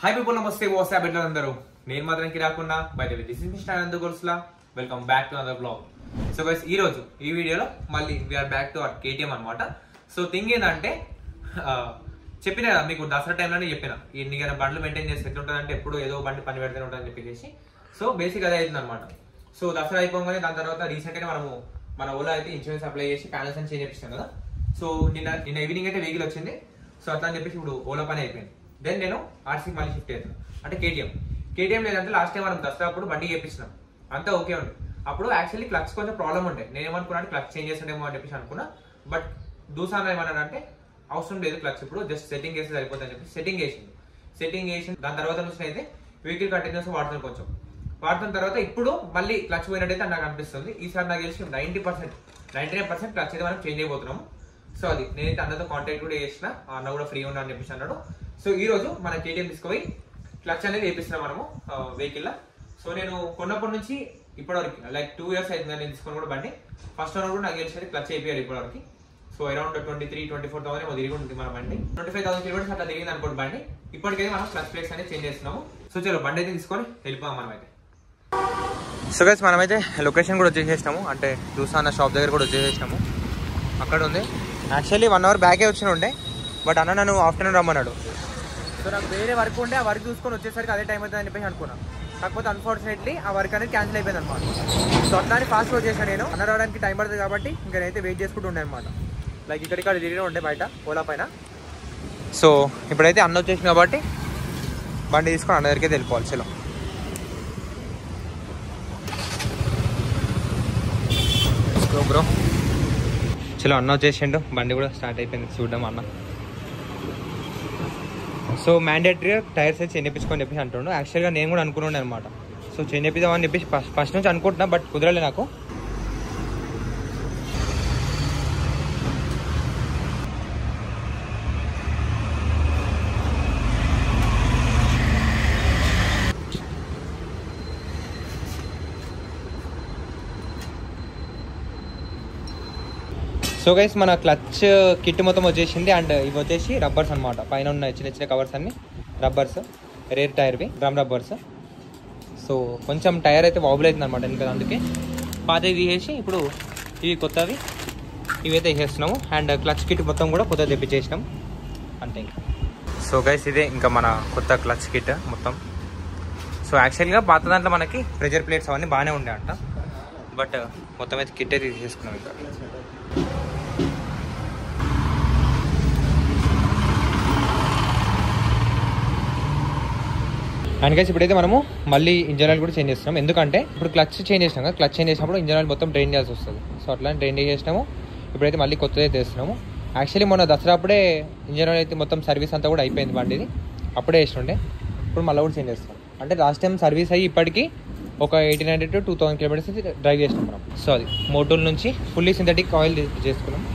Hi people, నమస్తే. WhatsApp ఎట్లా అందరూ? నేను మాత్రానికి రాకుండా బయట దిస్ ఇస్ మిస్టర్ అనంత్ గోల్స్లా. Welcome back to another blog. So guys, ఈ వీడియోలో మళ్ళీ we are back to our KTM అనమాట. సో థింగ్ ఏంటంటే, చెప్పిన కదా మీకు దసరా టైంలోనే చెప్పిన ఎన్ని బండ్లు మెయింటైన్ చేస్తే ఎట్లుంటుంది అంటే ఎప్పుడు ఏదో బండి పని పెడితే ఉంటుందని చెప్పేసి. సో బేసిక్ అదే అవుతుంది అనమాట. సో దసరా అయిపోగానే దాని తర్వాత రీసెంట్గా మనము మన ఓలా అయితే ఇన్సూరెన్స్ అప్లై చేసి ప్యానల్స్ అని చేంజ్ చేపిస్తాం కదా. సో నిన్న ఈవినింగ్ అయితే వెహికల్ వచ్చింది. సో అట్లా అని చెప్పేసి ఇప్పుడు ఓలా పని అయిపోయింది. దెన్ నేను ఆర్సీకి మళ్ళీ షిఫ్ట్ అవుతాను, అంటే కేటీఎం లేదంటే లాస్ట్ టైం మనం దసరా అప్పుడు బండి చేపించినాం, అంతా ఓకే ఉంది. అప్పుడు యాక్చువల్లీ క్లచ్ కొంచెం ప్రాబ్లం ఉండే. నేను ఏమనుకున్నా అంటే క్లచ్ చేంజ్ చేస్తుండేమో అని చెప్పేసి అనుకున్నా. బట్ దూసాన ఏమన్నా అంటే అవసరం లేదు క్లచ్, ఇప్పుడు జస్ట్ సెట్టింగ్ వేస్తే సరిపోతుంది అని చెప్పి సెట్టింగ్ చేసి దాని తర్వాత నుంచి అయితే వెహికల్ కంటిన్యూస్ వాడుతాను. కొంచెం వాడుతున్న తర్వాత ఇప్పుడు మళ్ళీ క్లచ్ పోయినట్టయితే నాకు అనిపిస్తుంది. ఈసారి నాకు తెలిసి 99% క్లచ్ అయితే మనం చేంజ్ అయిపోతున్నాము. సో అది నేనైతే అన్నతో కాంటాక్ట్ కూడా చేసిన, అన్న కూడా ఫ్రీ ఉన్నా అని చెప్పేసి అన్నాడు. సో ఈ రోజు మన కేటీఎం తీసుకుపోయి క్లచ్ అనేది వేపిస్తున్నాం మనము వెహికల్. సో నేను కొన్నప్పటి నుంచి ఇప్పటివరకు లైక్ 2 years అయితే నేను తీసుకొని కూడా బండి. ఫస్ట్ ఓనర్ కూడా నాకు తెలిసి క్లచ్ అయిపోయాడు ఇప్పటివరకు. సో అరౌండ్ 23,000-24,000 ఏమో తిరిగి ఉంటుంది మన బండి. 25,000 కిలోమీటర్స్ అట్లా తిరిగింది అనుకోండి బండి. ఇప్పటికైతే మనం క్లచ్ ప్లేట్స్ అనేది చేంజ్ చేస్తున్నాము. సో చలో బండి అయితే తీసుకొని వెళ్ళిపోయాం మనమైతే. సో గైస్, మనమైతే లొకేషన్ కూడా వచ్చేసేసినాము, అంటే దూసాన షాప్ దగ్గర కూడా వచ్చేసేసినాము. అక్కడ ఉంది. యాక్చువల్లీ 1 hour బ్యాకే వచ్చిన ఉండే, బట్ అన్న నన్ను ఆఫ్టర్నూన్ రమ్మన్నాడు. సో నాకు వేరే వర్క్ ఉండే, ఆ వర్క్ చూసుకొని వచ్చేసరికి అదే టైం అవుతుంది అని చెప్పేసి అనుకున్నాను. కాకపోతే అన్ఫార్చునేట్లీ ఆ వర్క్ అనేది క్యాన్సిల్ అయిపోయింది అనమాట. సో అట్లానే ఫాస్ట్ వచ్చేసాను నేను. అన్న రావడానికి టైం పడుతుంది కాబట్టి ఇంకా నేనైతే వెయిట్ చేసుకుంటూ ఉండే అనమాట. లైక్ ఇక్కడ తిరిగి ఉండే బయట ఓలా పైన. సో ఇప్పుడైతే అన్న వచ్చేసింది కాబట్టి బండి తీసుకొని అన్న దగ్గరికి వెళ్ళిపోవాలి. చలో బ్రో, చలో అన్న వచ్చేసిండు, బండి కూడా స్టార్ట్ అయిపోయింది. చూద్దాం అన్న. సో మ్యాండేటరీగా టైర్స్ అయితే చేంజ్ చేయించుకొని చెప్పేసి అంటుండు. యాక్చువల్గా నేను కూడా అనుకున్నాను అనమాట. సో చేంజ్ చేపిద్దామని చెప్పేసి ఫస్ట్ నుంచి అనుకుంటున్నా, బట్ కుదరలే నాకు. సో గైస్, మన క్లచ్ కిట్ మొత్తం వచ్చేసింది. అండ్ ఇవి వచ్చేసి రబ్బర్స్ అనమాట. పైన ఉన్న చిన్న కవర్స్ అన్ని రబ్బర్స్, రేర్ టైర్వి, డ్రమ్ రబ్బర్స్. సో కొంచెం టైర్ అయితే వాబుల్ అవుతుంది అనమాట ఇంకా, అందుకే పాతవి తీసేసి ఇప్పుడు ఇవి కొత్తవి ఇవైతే వేసేస్తున్నాము. అండ్ క్లచ్ కిట్ మొత్తం కూడా కొత్తది తెప్పించేసినాం అంతే ఇంకా. సో గైస్, ఇదే ఇంకా మన కొత్త క్లచ్ కిట్ మొత్తం. సో యాక్చువల్గా పాత దాంట్లో మనకి ప్రెజర్ ప్లేట్స్ అవన్నీ బాగానే ఉండే అంట, బట్ మొత్తం అయితే కిట్ అయితే తీసేసుకున్నాం ఇంకా. అండ్ గైస్, ఇప్పుడైతే మనము మళ్ళీ ఇంజన్ ఆయిల్ కూడా చేంజ్ చేస్తున్నాం. ఎందుకంటే ఇప్పుడు క్లచ్ చేంజ్ చేసినాం కదా, క్లచ్ చేంజ్ చేసినప్పుడు ఇంజన్ ఆయిల్ మొత్తం డ్రైన్ చేయాల్సి వస్తుంది. సో అట్లా డ్రైన్ చేసినాము. ఇప్పుడైతే మళ్ళీ కొత్తది తెస్తున్నాము. యాక్చువల్లీ మొన్న దసరా అప్పుడే ఇంజన్ ఆయిల్ అయితే మొత్తం సర్వీస్ అంతా కూడా అయిపోయింది బండిది, అప్పుడే వేసినండే. ఇప్పుడు మళ్ళీ కూడా చేంజ్ చేస్తాం. అంటే లాస్ట్ టైం సర్వీస్ అయ్యి ఇప్పటికీ ఒక 1800-2000 కిలోమీటర్స్ డ్రైవ్ చేసినాం మనం. సో అది మోటోల్ నుంచి ఫుల్లీ సింథటిక్ ఆయిల్ చేసుకున్నాం.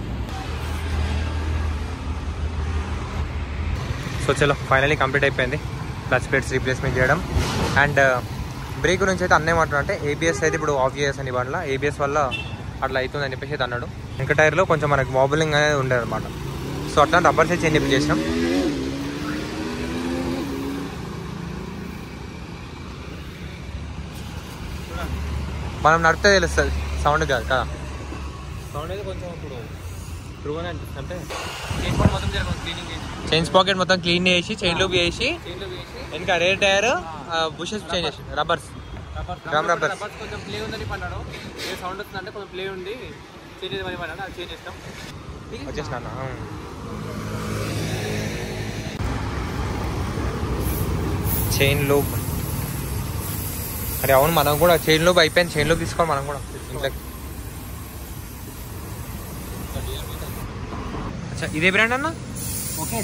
సో చలో ఫైనలీ కంప్లీట్ అయిపోయింది క్లచ్ ప్లేట్స్ రీప్లేస్మెంట్ చేయడం. అండ్ బ్రేక్ గురించి అయితే అన్నేమంటున్నా అంటే ఏబిఎస్ అయితే ఇప్పుడు ఆఫ్ చేసేసాను ఈ బండ్లో. ఏబిఎస్ వల్ల అట్లా అవుతుందని చెప్పేసి అయితే అన్నాడు. ఇంకా టైర్లో కొంచెం మనకి వాబులింగ్ అనేది ఉండేది అనమాట. సో అట్లా రబ్బర్స్ అయితే చేంజ్ చేసినాం. మనం నడితే తెలుస్తుంది సౌండ్ కాదు కదా. సౌండ్ అయితే కొంచెం ఇప్పుడు ట్రూగానే అనిపిస్తుంది. అంటే చైన్ పాకెట్ మొత్తం క్లీన్ చేసి చైన్ లూబ్ వేసి ఇంకా రేర్ టైర్ బుషెస్ చేంజ్ చేసి రబ్బర్స్ కొంచెం ప్లే ఉందని పన్నాడు. ఏ సౌండ్ వస్తుందంటే కొంచెం ప్లే ఉంది, చేంజ్ చేయమని పన్నాడు. అది చేంజ్ చేస్తాం. వచ్చేసిన చైన్ లూబ్. అరే అవును, మనం కూడా చైన్ లూబ్ అయిపోయింది. చైన్ లూబ్ తీసుకోవాలి మనం కూడా ఇంట్లోకి. అచ్చా, ఇదే బ్రాండ్ అన్న? Okay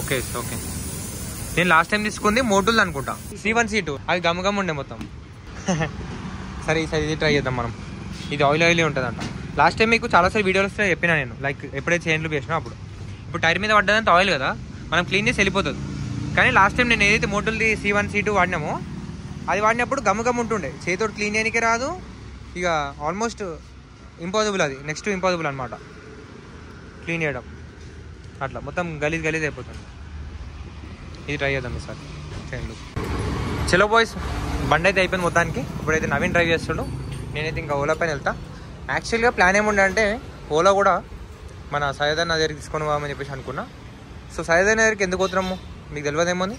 okay okay. నేను లాస్ట్ టైం తీసుకుంది మోటోల్ అనుకుంటా, C1 C2. అది గమ్ ఉండే మొత్తం. సరే ఈసారి ఇది ట్రై చేద్దాం మనం. ఇది ఆయిల్ ఉంటుందంట. లాస్ట్ టైం మీకు చాలాసార్లు వీడియోలు వస్తే చెప్పినా నేను, లైక్ ఎప్పుడైతే చైన్లు వేసినా అప్పుడు. ఇప్పుడు టైర్ మీద పడ్డదంతా ఆయిల్ కదా, మనం క్లీన్ చేసి వెళ్ళిపోతుంది. కానీ లాస్ట్ టైం నేను ఏదైతే మోటోల్ది C1 C2 వాడినామో అది వాడినప్పుడు గమ్ ఉంటుండే, చేతితో క్లీన్ చేయడానికి రాదు. ఇక ఆల్మోస్ట్ ఇంపాసిబుల్, అది నెక్స్ట్ ఇంపాసిబుల్ అనమాట క్లీన్ చేయడం. అట్లా మొత్తం గలీజ్ అయిపోతుంది. ఇది ట్రై చేద్దాం ఈసారి. చలో బాయ్స్, బండి అయితే అయిపోయింది మొత్తానికి. ఇప్పుడైతే నవీన్ డ్రైవ్ చేస్తుండు, నేనైతే ఇంకా ఓలా పైన వెళ్తా. యాక్చువల్గా ప్లాన్ ఏముండే అంటే ఓలా కూడా మన సయ్యదన్న దగ్గరికి తీసుకొని పోవామని చెప్పేసి అనుకున్నా. సో సయ్యదన్న దగ్గరికి ఎందుకు పోతున్నాము మీకు తెలియదేమో అని.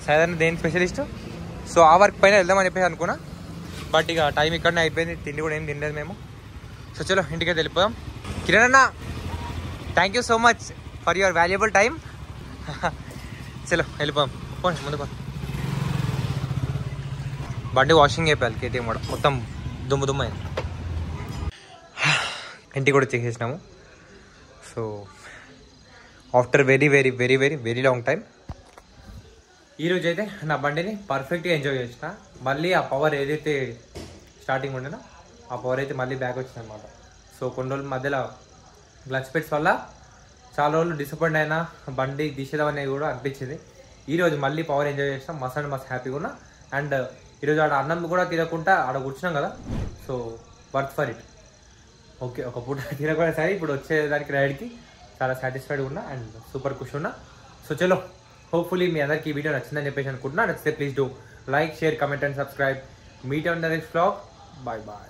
సయ్యదన్న దేని స్పెషలిస్ట్, సో ఆ వర్క్ పైన వెళ్దామని చెప్పేసి అనుకున్నా. బట్ ఇక టైం ఇక్కడనే అయిపోయింది, తిండి కూడా ఏం తినలేదు మేము. సో చలో ఇంటికైతే వెళ్ళిపోదాం. కిరణ్ అన్న, thank you so much for your valuable time. చలో వెళ్ళిపోదాం, పోనీ ముందు పో. బండి వాషింగ్ అయిపోయాలి, కేటీఎం కూడా మొత్తం దుమ్ము అయింది. ఇంటికి కూడా చేసేసినాము. So after very very very very very long time ఈరోజు అయితే నా బండిని పర్ఫెక్ట్గా ఎంజాయ్ చేసిన. మళ్ళీ ఆ పవర్ ఏదైతే స్టార్టింగ్ ఉండేనో ఆ పవర్ అయితే మళ్ళీ బ్యాక్ వచ్చింది అనమాట. సో కొన్ని రోజుల మధ్యలో క్లచ్ పెట్స్ వల్ల చాలా రోజులు డిసప్పాయింట్ అయినా, బండి తీసేద్దాం అనేది కూడా అనిపించింది. ఈరోజు మళ్ళీ పవర్ ఎంజాయ్ చేసినాం, మస్త్ అండ్ మస్త్ హ్యాపీగా ఉన్నా. అండ్ ఈరోజు ఆడ అన్నం కూడా తినకుండా ఆడ కూర్చున్నాం కదా, so worth for it. Okay, ఒక పూట తినకుండా సరే, ఇప్పుడు వచ్చేదానికి రైడ్కి చాలా సాటిస్ఫైడ్గా ఉన్నా అండ్ సూపర్ ఖుషి ఉన్నా. సో చలో, హోప్ఫుల్లీ మీ అందరికీ ఈ వీడియో నచ్చిందని చెప్పేసి అనుకుంటున్నా. నచ్చితే please do like, share, comment and subscribe. Meet on the next vlog. Bye bye.